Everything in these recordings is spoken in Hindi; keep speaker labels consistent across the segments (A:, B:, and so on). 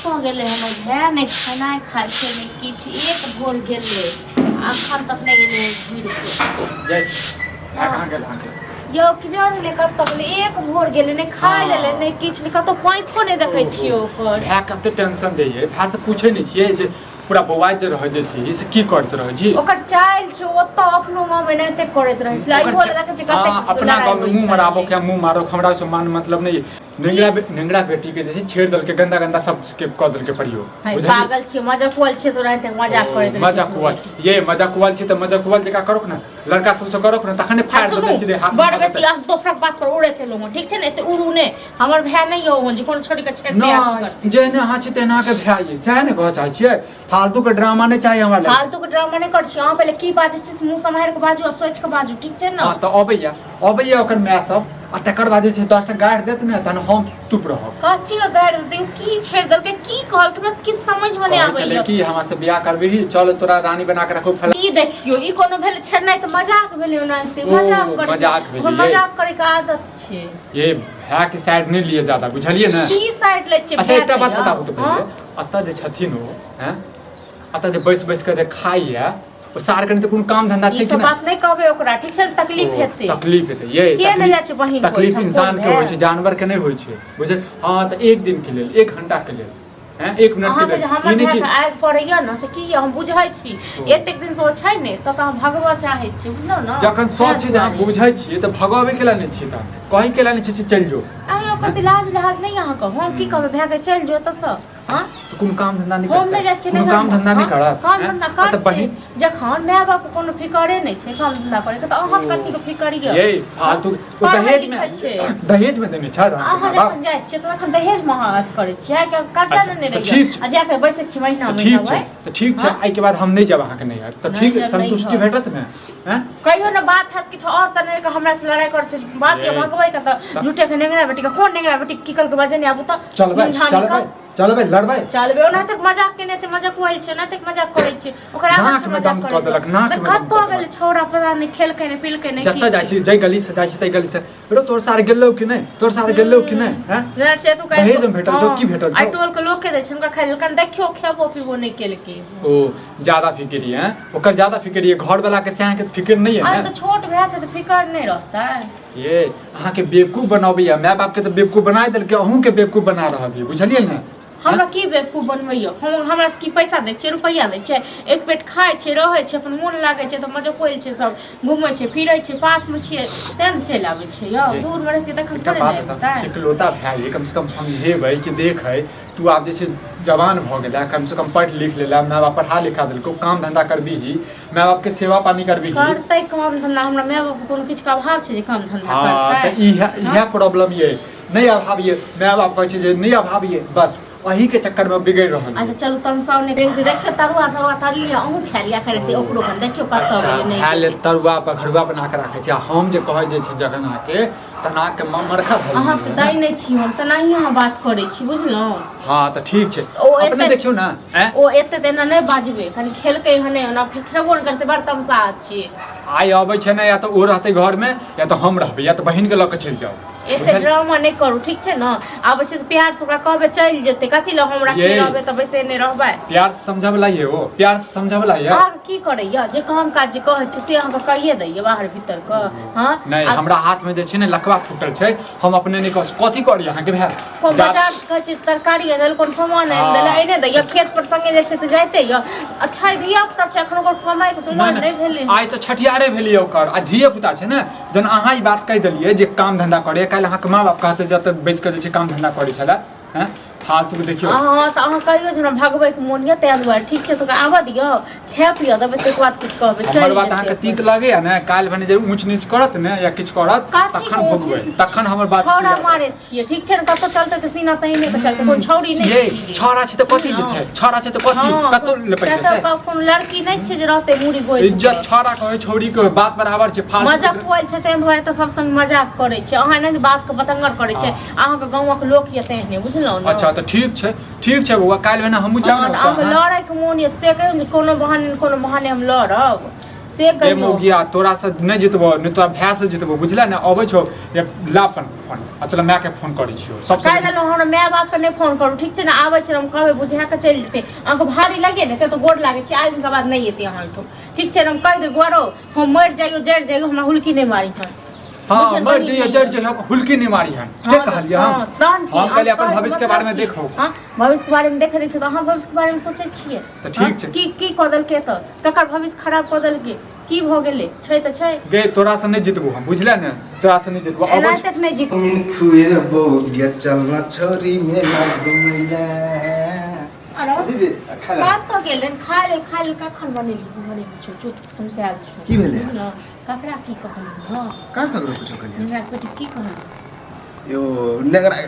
A: कतऽ गेलै हमर भाय ने खाना खाइ छै ने किछु एक भोर गेलै अखन तक नहीं गेलै घुरि के
B: कहाँ गेल अहाँके
A: यौ किजन ने कतऽ गेलै एक भोर गेलै ने खाइ लेलै ने किछु ने कतौ पाइखो नहीं देखै छियै ओकर
B: भाय कते टेंशन दैये भाय से पूछे नहीं छियै जे पूरा बौआइ जे रहै जे छी से की करत रहै छी
A: ओकर चाइल छै ओतऽ अपनो गाँव में नहिते करैत रहै छै आइयो देखै छी कते
B: अपना गाँव में मुंह माराबो के मुंह मारो हमरा से मान मतलब नहीं नेंगरा बेटी के जे छेड़ दल के गंदा गंदा सब के क दल के परियो
A: पागल छी मजाकुअल छै तो रहते मजाक करैत रहै
B: मजाकुअल ये मजाकुअल छी त मजाकुअल जका करोक ना लड़का सब से करोक ना तखने फाड़ दे सीधे हाथ
A: बड़ बेसी आज दोसर बात पर उड़े के लोग ठीक छै ने एते उड़ू ने हमर भाय नहीं हो जे कोनो छोड़ी के छेड़ दिया करते
B: जेने अहाँ छी तेना के भाय ये सह ने कह चाहै छियै फालतू के ड्रामा नहीं चाहिए हमरा
A: फालतू के ड्रामा नहीं कर छी अहाँ पहले की बाजै छी मुंह सम्हार के बाजू आ सोच के बाजू ठीक छै ना
B: हां त अबैया ओकर माय सब आ तकर बाद जे छै 10 टा गाड़ देत ने तहन हम चुप रहब
A: कथी के गाड़ देते की छेड़ दल के की कहल के हमरा किछ समझ में नहीं आबै
B: चले की हमरा से बियाह करबही चल तोरा रानी बना के रखो
A: ई देखियो ई कोनो भेल छेड़नाइ त मजाक भेलै ओनाते मजाक करे के आदत छै
B: ये भाय के साइड नहीं लिए ज्यादा बुझलिए ना
A: की साइड ले छै
B: अच्छा एकटा बात बताबू तो पहले अत्ता जे छथिन ओ हैं अत्ता जे बैस के जे खाइया ओ सार कने त कोनो काम धंधा छै कि ना
A: बात नहीं कहबे ओकरा ठीक छै तकलीफ हेतै
B: ये
A: के न जाय छै बहिन
B: तकलीफ इंसान के होय छै जानवर के नहीं होय छै बुझे हां त एक दिन के लेल 1 घंटा के लेल हैं 1 मिनट के लेल
A: हमर भाय के आग पड़ैया न से की हम बुझै छी एतेक दिन से ओ छै ने त हम भगवा चाहै छी बुझलो न
B: जखन सब चीज हम बुझै छी त भगवे के ला नहीं छी त कहीं के ला नहीं छी चल जो
A: आइ ओकर लाज लिहाज नहीं अहाँ को हम की कहबे भाय के चल जो त स हां
B: तो कोनो काम धंधा नहीं
A: हम नहीं जाय छी
B: कोनो काम धंधा नहीं करत
A: काम धंधा कर बहिन जखन माय बाप कोनो फिकरे नहीं छै काम धंधा करे के त अहाँ कथि के फिकरिया
B: ये फालतू दहेज में देने छ
A: अहाँ जखन जाय छी त तखन दहेज में हाथ करे छी के कर्जा नहीं रही आ जाके बैसे छी महीना
B: महीना त ठीक छै आई के बाद हम नहीं जाब अहाँ के नहीं त ठीक संतुष्टि भेटत ने हैं
A: कहियो न बात हाथ किछ और त नहीं हमरा से लड़ाई कर छै बात के भगबै के त झूठे के नेंगरा बेटी के कोन नेंगरा बेटी की कर के बजे नहीं आबू त
B: चल भाई लड़बै
A: चलबे ओना तक मजाक के नेते मजाक होइल छै ना तक मजाक करै छै ओकरा
B: नाक में दम क देलक नाक में
A: कत गेल छौड़ा पता नहीं खेल के नहीं पिल के नहीं
B: जत्ता जाय छी जय गली से जाय छी तै गली से रो तोर सार गेलौ कि नहीं तोर सार गेलौ कि नहीं हैं
A: जर से तू कह
B: दहेज में भेटल तो की भेटल
A: आई टोल के लोग के दै छै उनका खाइल कन देखियो खेबो पीबो नहीं केल के
B: ओ ज्यादा फिक्री है ओकर ज्यादा फिक्री है घर वाला के से के फिक्र नहीं है
A: अरे तो छोट भै छै तो फिक्र नहीं रहता
B: ये अहाँ के बेवकूफ बनाबैया माय बाप के तो बेवकूफ बना देल के अहूं के बेवकूफ बना रहल बुझलिए ना
A: हमरा की बेवकूफ बनबैयो हमरा से की पैसा दै छै रुपैया दै छै एक पेट खाय छै रहै छै अपन मोन लागै छै त मजा कोइल छै सब घुमै छै फिरै छै पास में छियै तें चलि आबै छै यौ दूर में रहते तखन थोड़े नहीं होता
B: इकलौता भाई कम से कम समझेबै कि देख है तू आब जैसे जवान भ गेला कम से कम पढ़ लिख लेला माय बाप पढ़ा लिखा देलको काम धंधा करबी ही माय बाप के सेवा पानी करबी
A: करतै काम धंधा हमरा माय बाप कोनो किछ के अभाव छै जे काम धंधा करतै
B: त इहा प्रॉब्लम ये नहीं अभाव ये माय बाप कहै छै जे नहीं अभाव ये बस वही के चक्कर में बिगड़ रहल
A: अच्छा चलो तुम सामने देख देखियो तरुआ तर लिया अहूं खा लिया करते ओकरो कन देखियो कत होय नहीं
B: खा ले तरुआ पखरुआ बना के राखे छै हम जे कहै जे छै जखन आके तना के मरखा धै
A: अहाँ त दै नहीं छी हम त नहीं अहाँ बात करै छी बुझलो
B: हां त ठीक छै अपने देखियो ना
A: ओ एते देना नहीं बाजबे कनी खेलकै हने ना फिर खेबो न करते बड़ तमसा छी
B: आई आबै छै ना या त ओ रहते घर में या त हम रहबै या त बहिन के ल के चल जाओ
A: एते ड्रामा नहीं करू ठीक छै ना आबै छै त प्यार से ओकरा कहबे चल जेते कथि ल हमरा के रहबे त वैसे नहीं रहबे
B: प्यार से समझावला ये ओ प्यार से समझावला ये
A: आब की करे या जे काम काज जे कहै छै से अहाँ के कहिए दैय बाहर भीतर क हां
B: नहीं हमरा हाथ में जे छै ने लकवा फुटल छै हम अपने नहीं कह कथि करी अहाँ के भाई
A: बाजार कहै छै तरकारी देल कोन सामान है देल एने दैय खेत पर संगे जे छै त जाइते य अच्छा धिया पुता छै अखन ओकर कमाई के दुलार नहीं भेलै
B: आइ त छठियारे भेलिए ओकर आ धिया पुता छै ना जन अहाँ ई बात कह देलिए जे काम धंधा करे काल अहाँ के मां बाप कहते जत बैस के जे छै काम धंधा करे छला हैं फालतू देखियो
A: हां त अहाँ कहियो जे भगबै के मोन ये तै दुआरे ठीक छै त ओकरा आबा दियो खै पियो तब तक बात कुछ कहबे चल
B: हमर बात अहाँ के तीत लागे या ना काल भने जे ऊंच नीच करत ने या किछ करत तखन भोगबै तखन हमर बात
A: छौड़ा मारे छिए ठीक छै न कतो चलते त सीना तही ने चलते कोन छौड़ी नहीं
B: ये छौड़ा छै त कथि जे छै छौड़ा छै त कथि कतो ले पड़तै
A: त कोन लड़की नहीं छै जे रहते मुड़ी गोई
B: इज्जत छौड़ा कहै छौड़ी के बात बराबर छै फालतू
A: मजाक कोइल छै तै दुआरे त सब संग मजाक करे छै अहाँ नहीं बात के बतंगर करे छै अहाँ के गांव के लोक ये तहने बुझलौ न
B: अच्छा त ठीक छै बउआ काल भने हमहु जाब
A: न अब लड़ाई के मोन ये से कोनो बहाने हम लड़ब से
B: ए
A: कहियो
B: मौगिया तोरा से नहीं जितबो नहीं तोरा भाई से जितबो बुझले ना अबै छौ ये लापन फोन आ तोरा माय के फोन करै छियो सबसे
A: कह देलहुँ हमरा माय बाप के नहीं फोन करू ठीक छै ने आबै छै हम कहबै बुझा के चलि जेतै अहाँके भारी लगे ने तो गोड़ लागे छै आज दिन के बाद नहीं एतै अहाँ ठो ठीक छै हम कह दे गोरो हम मर जाइयो जड़ जाइयो हमरा हुलकी नहीं मारी है
B: हां मर जइयो जड़ जइयो हुलकी नहीं मारी हन से कहलिए हम कहले अपन भविष्य के बारे में देखो
A: हां भविष्य के बारे में देखे छै तो हम भविष्य के बारे में सोचै छियै
B: तो ठीक छै
A: की कदल के तो तकर भविष्य खराब कदल के की भ गेलै छै त छै
B: गे तोरा से नहीं जितबो हम बुझले ने तोरा से नहीं जितबो
A: एना तक नहीं जीत
C: खुए बोगिया चलना छोरी मेला घुमैला
A: अरे
C: दीदी खाला
A: बात तो गेलन खाइ ले कखन बनेली छो चुत तुम से आल छो
C: की भेलै
A: ककरा की कहली हां
C: का ककरो कुछ कहलिए
A: हमरा बेटी की कहली
C: यो नेगरा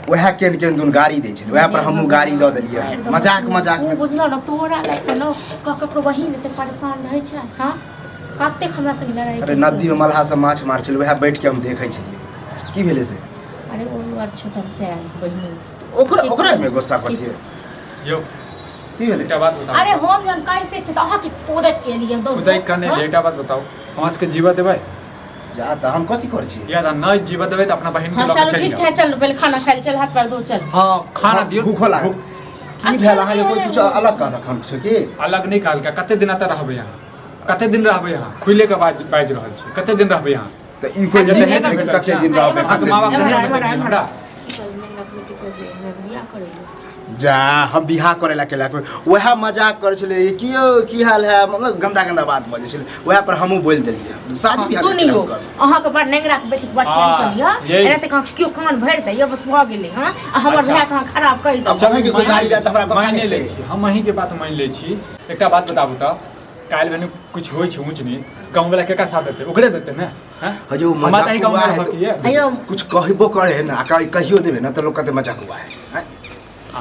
C: वह केन दुन गाड़ी दै छै वह पर हमहु गाड़ी द देलिए मजाक में
A: बुझलो न तोरा लायक न ककरो बहिन एते परेशान रहै छै हां कते हमरा संग लड़ाई
C: अरे नदी में मलहा से माछ मार छल वह बैठ के हम देखै छलिए की भेलै से
A: अरे ओ और छोटम से आल बहिन
C: ओकरा में गुस्सा करथिए
B: यो
C: की भेलै
B: एकटा बात बताओ
A: अरे हम जन कहते छै त अहाँ के कोदत के लिए दो
B: खुदाई कने एकटा बात बताओ हमरा के जीवा देबै
C: जा त हम कथि कर छी
B: याद नहीं जीवा देबै त अपना बहिन के
A: हां
B: लग
A: चलो
B: चल
A: ठीक है चल पहले खाना खाइ चल हाथ पर दो चल
B: हां खाना दियो
C: भूख लाग की भेल अहाँ कोई कुछ अलग कहना खान कुछ की
B: अलग नहीं कहल का कते दिन त रहबै यहां कते दिन रहबै यहां खुले के बाज रहल छी कते दिन रहबै यहां
C: त ई कोई
B: जते
C: नहीं
B: नहीं
C: कते दिन रहबै
B: अहाँ के मां बाप नहीं हमरा
A: चल मैं अपने टिको जे नजरिया करेलो
C: जा हम बिहार करे ला केला वह मजाक करे छले कियो की हाल है मतलब गंदा गंदा बात बजे छले वह पर हमहु बोल देलिए शादी बियाह
A: सुनियो अहाँ के बड़ नेगरा के बेटी बड़ टेंशन या एना त क्यों कान भर दे ये बस भ गेलै हां हमर भाई कहां खराब कर दे
C: अब समय के कोई गाड़ी जात हमरा गुस्सा
B: माने
C: नहीं
B: ले
C: ले
B: छी हम अहीं के बात मान ले छी एकटा बात बताबू त काल भने कुछ होय छै ऊंच नी गांव वाला केका साथ देते ओकरे देते ना हैं
C: हजो
B: मजाक
C: मजाक
B: गांव
C: हुआ
B: में
C: है
B: रहती है
A: अयो
C: कुछ कहबो करे है ना कहियो देबे ना त लोग कहते मजाक हुआ है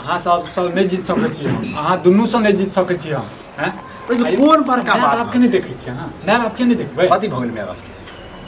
B: अहाँ सब नहीं जीत सकै छी हम अहाँ दुनू से नहीं जीत सकै छी हम हैं
C: तो ये कोन बड़का बात
B: आपके नहीं देखै छी अहाँ ना आपके नहीं देखबै
C: कथि भगल में बाप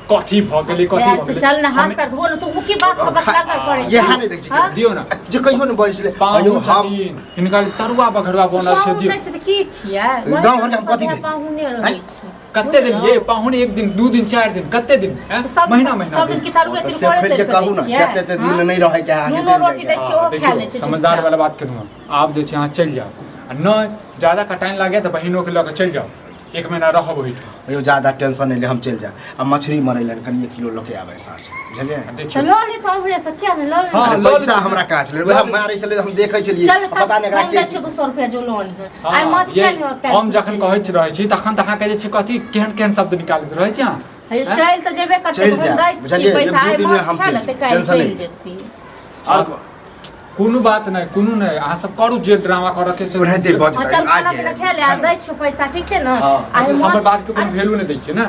B: कथी भ गेलै कथी भ गेलै
A: चल ना हाथ पर धो न तू की बात खबर कर करे
C: ये हां नहीं देख छी
B: दियो ना
C: जे कहियो ने बजले
B: पाहु
C: हम
B: हिनका तरुआ बघरुआ बनल छै दियो
A: छै त की छियै
C: गांव घर के हम कथि
A: पाहुने रहै छै
B: कते दिन ये पाहुन एक दिन दू दिन चार दिन कते दिन हैं महीना महीना
A: सब दिन की तारू के
C: से खोल के कहू ना कते दिन नहीं रहे के आगे
A: नूनो रोटी दै
C: चल
A: छियै ओ खा ले छै
B: समझदार वाला बात करूँ आप जो यहाँ चल जाओ आ न ज्यादा का टाइम लगे तो बहनों के लगे चल जाओ एक महीना रहो वही
C: यो ज्यादा टेंशन नहीं ले हम चल जा अब मछली मरैलन कनी 1 किलो लेके आवे साँझ बुझलिए
A: तो लो ले तो हमरे से क्या ने लो ले
B: हाँ,
C: अरे पैसा हमरा का छले वह मारै छले हम देखै छलिए
A: चल
C: पता नहीं एकरा के
A: 200 रुपया जो लोन है आई माछ खेल हो
B: हम जखन कहैत रहै छी तखन तहाँ के जे छै कथी केहन केहन शब्द निकालैत रहै छी अहाँ
A: अरे चल तो जेबे करते
C: चल जा,
A: दै
C: बुझलिए,
A: छी पैसा
C: एक दू दिन में हम चल
A: चल
C: टेंशन नहीं।
A: जेती
C: और
B: कोनो बात नहीं कोनो नहीं अहाँ सब करू जे ड्रामा करऽ के से
C: उन्हें दे बच
A: चल खाना पीना खा ले आ दै छी पैसा ठीक छै ना
C: हाँ,
A: आई
B: हमर बात के कोनो वैल्यू नहीं दै छियै ना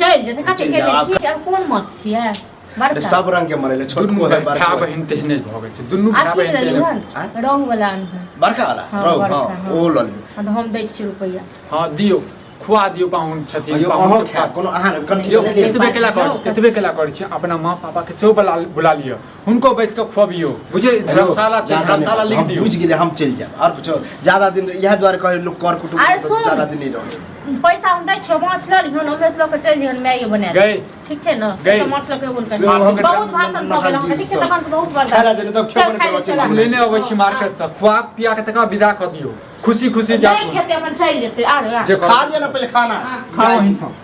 A: चल जेते कते
C: चल
A: के
C: जा,
A: दै छी और कोन माछ छियै बड़का
C: सब रंग के मरैले छोट
B: दुनू
C: को है
B: भाई
C: बड़का
B: बहिन तेहने भऽ गेल छै दुनू भाई
A: आखिर
B: बहिन
A: ललिहन
B: तेहने
A: रंग वाला अनहन
C: बड़का वाला
A: हाँ,
C: रहो
A: बड़का,
C: हां
A: हाँ।
C: ओ ललियो
A: हाँ तो हम दै छी रुपया
B: हाँ दियो खुआ दियो पाहुन छथिन
C: यो
B: पाहुन
C: अहाँ
B: के
C: खा कोनो अहाँ कंठी
B: यो
A: ले,
B: एतबे केला कर
A: बात
B: एतबे केला करै छी अपना माँ पापा के सेहो बुला लियो हुनको बैस के खुआबियो बुझे धर्मशाला छै धर्मशाला लिख दियो
C: बुझ गेले हम चल जाब और कुछ ज्यादा दिन यह द्वारा कहे लोग कर कुटुंब
A: अरे सुन।
C: ज्यादा दिन नहीं रहे
A: पैसा हम दै छियो माछ ल लिहन हमरे से लके चल जिहन मैगी बना
B: गए
A: ठीक छै ना
B: गई।
A: तो माछ लके बोल कर
C: हम-
A: बहुत भाषण भ गेल हम ठीक छै तखन से बहुत बर्दाश्त
C: खाला देने तो
A: चल
C: खेबो
A: खाइ ले
C: नहीं
A: चल
B: हम लेने अबै छी मार्केट से खुआ पिया के तक विदा कर दियो खुशी खुशी जा
A: नहीं खेते अपन चल जेते आर
B: जे
C: खा लिया ना पहले खाना
A: हाँ।
B: खाओ ही सब